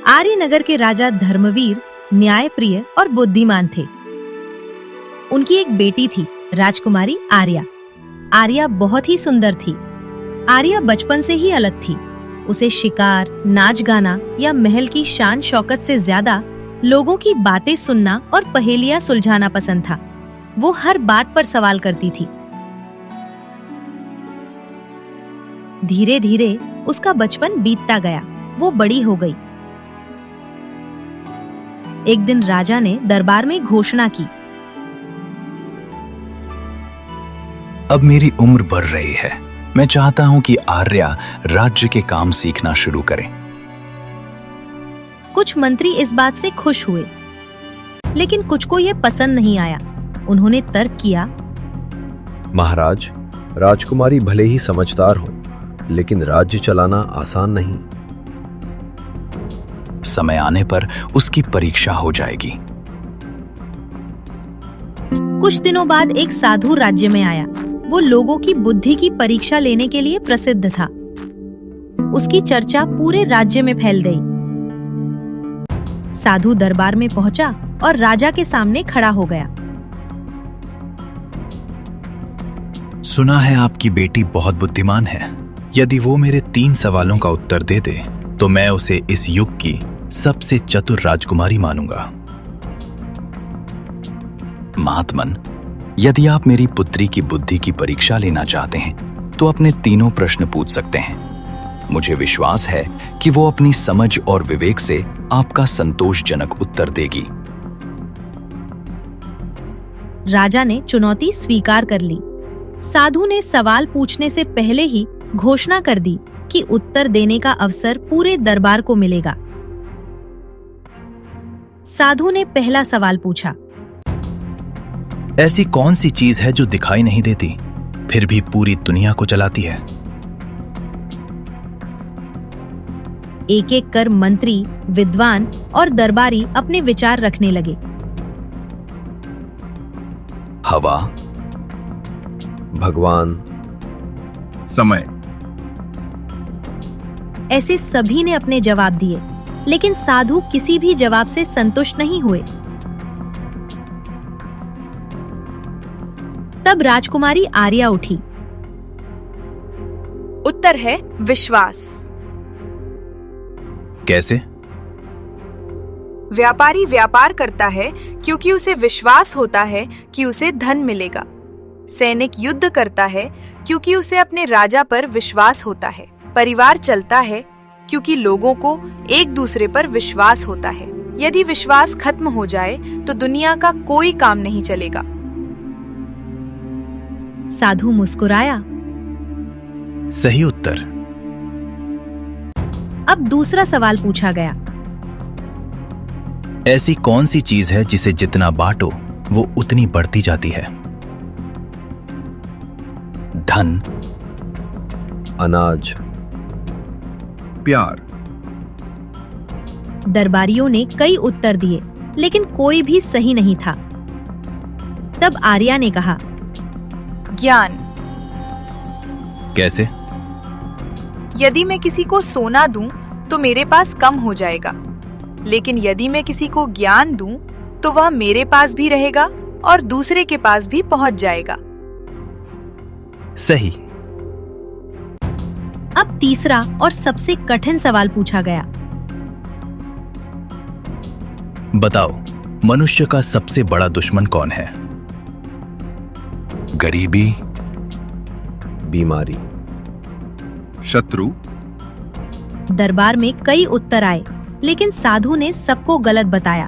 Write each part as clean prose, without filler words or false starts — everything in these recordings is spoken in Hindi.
आर्यनगर के राजा धर्मवीर, न्यायप्रिय और बुद्धिमान थे। उनकी एक बेटी थी, राजकुमारी आर्या। आर्या बहुत ही सुंदर थी। आर्या बचपन से ही अलग थी। उसे शिकार, नाच गाना या महल की शान शौकत से ज्यादा लोगों की बातें सुनना और पहेलियां सुलझाना पसंद था। वो हर बात पर सवाल करती थी। धीरे धीरे उसका बचपन बीतता गया। वो बड़ी हो गई। एक दिन राजा ने दरबार में घोषणा की, अब मेरी उम्र बढ़ रही है। मैं चाहता हूं कि आर्या राज्य के काम सीखना शुरू करे। कुछ मंत्री इस बात से खुश हुए, लेकिन कुछ को यह पसंद नहीं आया। उन्होंने तर्क किया, महाराज, राजकुमारी भले ही समझदार हो, लेकिन राज्य चलाना आसान नहीं। समय आने पर उसकी परीक्षा हो जाएगी। कुछ दिनों बाद एक साधु राज्य में आया। वो लोगों की बुद्धि की परीक्षा लेने के लिए प्रसिद्ध था। उसकी चर्चा पूरे राज्य में फैल गई। साधु दरबार में पहुंचा और राजा के सामने खड़ा हो गया। सुना है आपकी बेटी बहुत बुद्धिमान है। यदि वो मेरे 3 सवालों का उत्तर दे दे तो मैं उसे इस युग की सबसे चतुर राजकुमारी मानूंगा। महात्मन, यदि आप मेरी पुत्री की बुद्धि की परीक्षा लेना चाहते हैं तो अपने 3 प्रश्न पूछ सकते हैं। मुझे विश्वास है कि वो अपनी समझ और विवेक से आपका संतोषजनक उत्तर देगी। राजा ने चुनौती स्वीकार कर ली। साधु ने सवाल पूछने से पहले ही घोषणा कर दी कि उत्तर देने का अवसर पूरे दरबार को मिलेगा। साधु ने पहला सवाल पूछा, ऐसी कौन सी चीज है जो दिखाई नहीं देती फिर भी पूरी दुनिया को चलाती है? एक एक कर मंत्री, विद्वान और दरबारी अपने विचार रखने लगे। हवा, भगवान, समय। ऐसे सभी ने अपने जवाब दिए, लेकिन साधु किसी भी जवाब से संतुष्ट नहीं हुए। तब राजकुमारी आर्या उठी। उत्तर है विश्वास। कैसे? व्यापारी व्यापार करता है क्योंकि उसे विश्वास होता है कि उसे धन मिलेगा। सैनिक युद्ध करता है क्योंकि उसे अपने राजा पर विश्वास होता है। परिवार चलता है क्योंकि लोगों को एक दूसरे पर विश्वास होता है। यदि विश्वास खत्म हो जाए तो दुनिया का कोई काम नहीं चलेगा। साधु मुस्कुराया। सही उत्तर। अब दूसरा सवाल पूछा गया। ऐसी कौन सी चीज है जिसे जितना बांटो वो उतनी बढ़ती जाती है? धन, अनाज, प्यार। दरबारियों ने कई उत्तर दिए, लेकिन कोई भी सही नहीं था। तब आर्या ने कहा, ज्ञान। कैसे? यदि मैं किसी को सोना दूं तो मेरे पास कम हो जाएगा, लेकिन यदि मैं किसी को ज्ञान दूं तो वह मेरे पास भी रहेगा और दूसरे के पास भी पहुंच जाएगा। सही। अब तीसरा और सबसे कठिन सवाल पूछा गया। बताओ, मनुष्य का सबसे बड़ा दुश्मन कौन है? गरीबी, बीमारी, शत्रु। दरबार में कई उत्तर आए, लेकिन साधु ने सबको गलत बताया।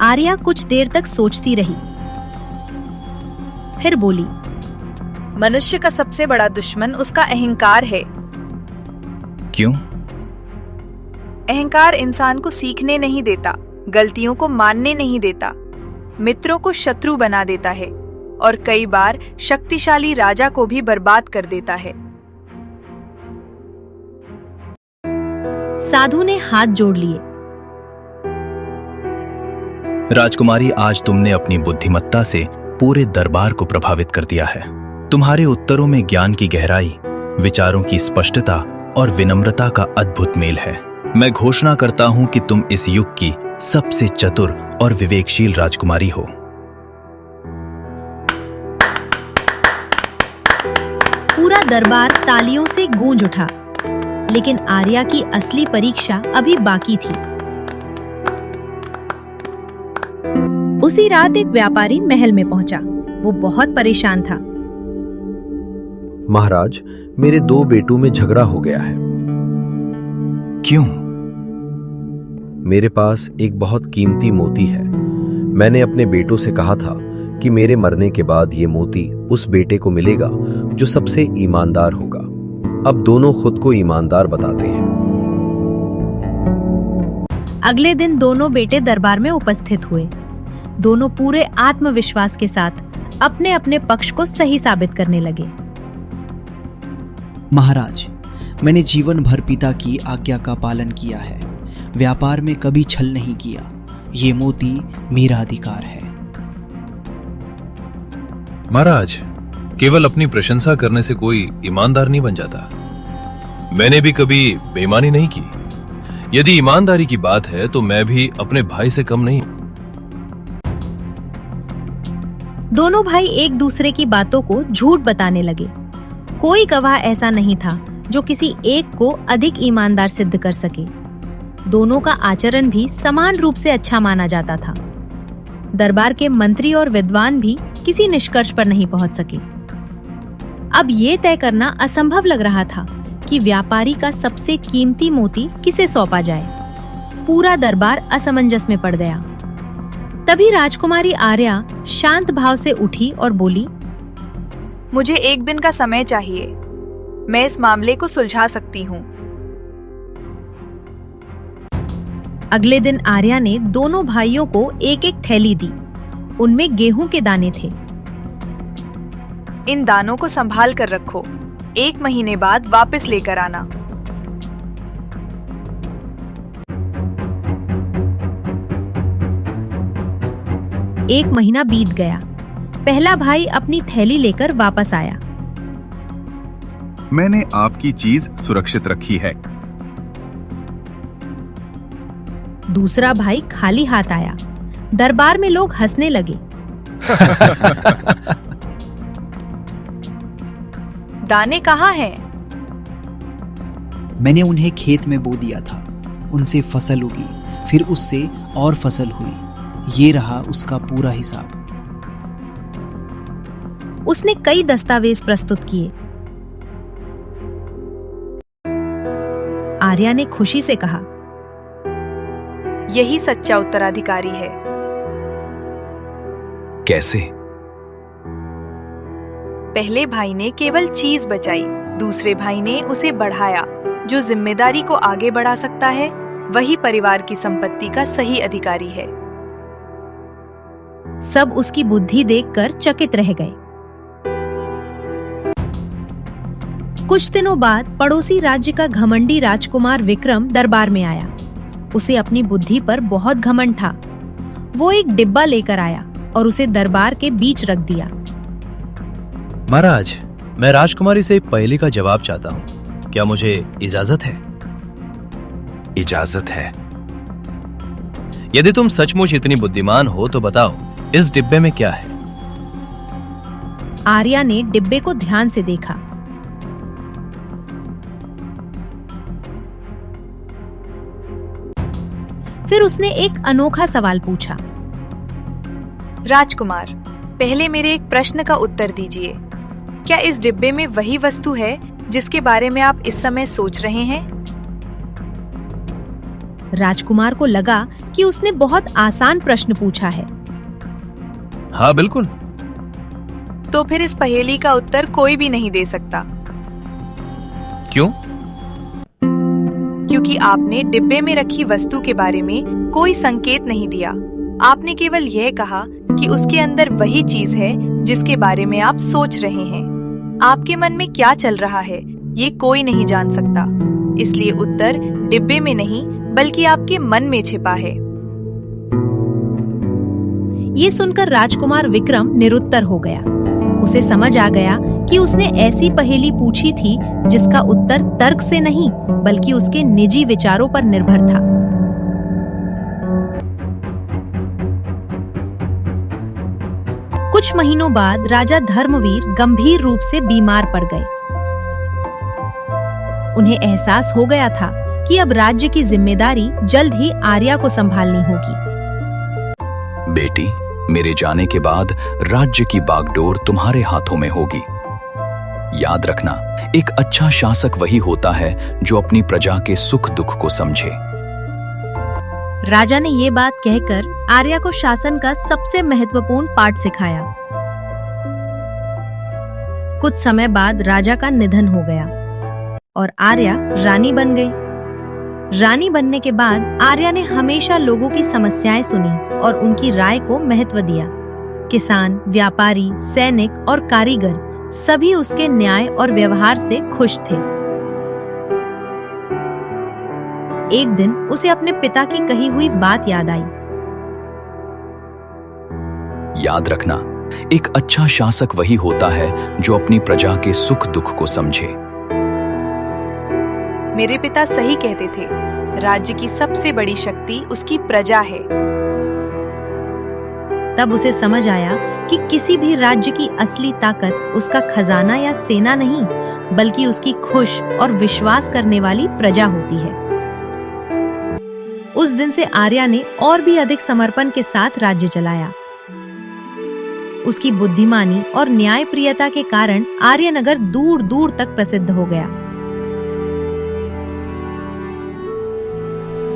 आर्या कुछ देर तक सोचती रही, फिर बोली, मनुष्य का सबसे बड़ा दुश्मन उसका अहंकार है। क्यों? अहंकार इंसान को सीखने नहीं देता, गलतियों को मानने नहीं देता, मित्रों को शत्रु बना देता है और कई बार शक्तिशाली राजा को भी बर्बाद कर देता है। साधु ने हाथ जोड़ लिए। राजकुमारी, आज तुमने अपनी बुद्धिमत्ता से पूरे दरबार को प्रभावित कर दिया है। तुम्हारे उत्तरों में ज्ञान की गहराई, विचारों की स्पष्टता और विनम्रता का अद्भुत मेल है। मैं घोषणा करता हूं कि तुम इस युग की सबसे चतुर और विवेकशील राजकुमारी हो। पूरा दरबार तालियों से गूंज उठा, लेकिन आर्या की असली परीक्षा अभी बाकी थी। उसी रात एक व्यापारी महल में पहुंचा। वो बहुत परेशान था। महाराज, मेरे 2 बेटों में झगड़ा हो गया है। क्यों? मेरे पास एक बहुत कीमती मोती है। मैंने अपने बेटों से कहा था कि मेरे मरने के बाद ये मोती उस बेटे को मिलेगा जो सबसे ईमानदार होगा। अब दोनों खुद को ईमानदार बताते हैं। अगले दिन दोनों बेटे दरबार में उपस्थित हुए। दोनों पूरे आत्मविश्वास के साथ अपने अपने पक्ष को सही साबित करने लगे। महाराज, मैंने जीवन भर पिता की आज्ञा का पालन किया है। व्यापार में कभी छल नहीं किया। ये मोती मेरा अधिकार है। महाराज, केवल अपनी प्रशंसा करने से कोई ईमानदार नहीं बन जाता। मैंने भी कभी बेईमानी नहीं की। यदि ईमानदारी की बात है तो मैं भी अपने भाई से कम नहीं। दोनों भाई एक दूसरे की बातों को झूठ बताने लगे। कोई गवाह ऐसा नहीं था जो किसी एक को अधिक ईमानदार सिद्ध कर सके। दोनों का आचरण भी समान रूप से अच्छा माना जाता था। दरबार के मंत्री और विद्वान भी किसी निष्कर्ष पर नहीं पहुंच सके। अब ये तय करना असंभव लग रहा था कि व्यापारी का सबसे कीमती मोती किसे सौंपा जाए। पूरा दरबार असमंजस में पड़ गया। तभी राजकुमारी आर्या शांत भाव से उठी और बोली, मुझे 1 दिन का समय चाहिए। मैं इस मामले को सुलझा सकती हूँ। अगले दिन आर्या ने दोनों भाइयों को एक एक थैली दी। उनमें गेहूं के दाने थे। इन दानों को संभाल कर रखो। 1 महीने बाद वापस लेकर आना। एक महीना बीत गया। पहला भाई अपनी थैली लेकर वापस आया। मैंने आपकी चीज सुरक्षित रखी है। दूसरा भाई खाली हाथ आया। दरबार में लोग हंसने लगे। दाने कहाँ हैं? मैंने उन्हें खेत में बो दिया था। उनसे फसल उगी, फिर उससे और फसल हुई। ये रहा उसका पूरा हिसाब। उसने कई दस्तावेज प्रस्तुत किए। आर्या ने खुशी से कहा, यही सच्चा उत्तराधिकारी है। कैसे? पहले भाई ने केवल चीज बचाई, दूसरे भाई ने उसे बढ़ाया। जो जिम्मेदारी को आगे बढ़ा सकता है वही परिवार की संपत्ति का सही अधिकारी है। सब उसकी बुद्धि देखकर चकित रह गए। कुछ दिनों बाद पड़ोसी राज्य का घमंडी राजकुमार विक्रम दरबार में आया। उसे अपनी बुद्धि पर बहुत घमंड था। वो एक डिब्बा लेकर आया और उसे दरबार के बीच रख दिया। महाराज, मैं राजकुमारी से एक पहेली का जवाब चाहता हूँ। क्या मुझे इजाजत है? इजाजत है। यदि तुम सचमुच इतनी बुद्धिमान हो तो बताओ, इस डिब्बे में क्या है? आर्या ने डिब्बे को ध्यान से देखा। फिर उसने एक अनोखा सवाल पूछा। राजकुमार, पहले मेरे एक प्रश्न का उत्तर दीजिए। क्या इस डिब्बे में वही वस्तु है जिसके बारे में आप इस समय सोच रहे हैं? राजकुमार को लगा कि उसने बहुत आसान प्रश्न पूछा है। हाँ, बिल्कुल। तो फिर इस पहेली का उत्तर कोई भी नहीं दे सकता। क्यों? क्योंकि आपने डिब्बे में रखी वस्तु के बारे में कोई संकेत नहीं दिया। आपने केवल यह कहा कि उसके अंदर वही चीज है जिसके बारे में आप सोच रहे हैं। आपके मन में क्या चल रहा है ये कोई नहीं जान सकता। इसलिए उत्तर डिब्बे में नहीं बल्कि आपके मन में छिपा है। ये सुनकर राजकुमार विक्रम निरुत्तर हो गया। उसे समझ आ गया कि उसने ऐसी पहेली पूछी थी जिसका उत्तर तर्क से नहीं बल्कि उसके निजी विचारों पर निर्भर था। कुछ महीनों बाद राजा धर्मवीर गंभीर रूप से बीमार पड़ गए। उन्हें एहसास हो गया था कि अब राज्य की जिम्मेदारी जल्द ही आर्या को संभालनी होगी। बेटी, मेरे जाने के बाद राज्य की बागडोर तुम्हारे हाथों में होगी। याद रखना, एक अच्छा शासक वही होता है जो अपनी प्रजा के सुख दुख को समझे। राजा ने ये बात कहकर आर्या को शासन का सबसे महत्वपूर्ण पाठ सिखाया। कुछ समय बाद राजा का निधन हो गया और आर्या रानी बन गई। रानी बनने के बाद आर्या ने हमेशा लोगों की समस्याएं सुनी और उनकी राय को महत्व दिया। किसान, व्यापारी, सैनिक और कारीगर सभी उसके न्याय और व्यवहार से खुश थे। एक दिन उसे अपने पिता की कही हुई बात याद आई। याद रखना, एक अच्छा शासक वही होता है जो अपनी प्रजा के सुख दुख को समझे। मेरे पिता सही कहते थे, राज्य की सबसे बड़ी शक्ति उसकी प्रजा है। तब उसे समझ आया कि किसी भी राज्य की असली ताकत उसका खजाना या सेना नहीं, बल्कि उसकी खुश और विश्वास करने वाली प्रजा होती है। उस दिन से आर्या ने और भी अधिक समर्पण के साथ राज्य चलाया। उसकी बुद्धिमानी और न्यायप्रियता के कारण आर्यनगर दूर दूर तक प्रसिद्ध हो गया।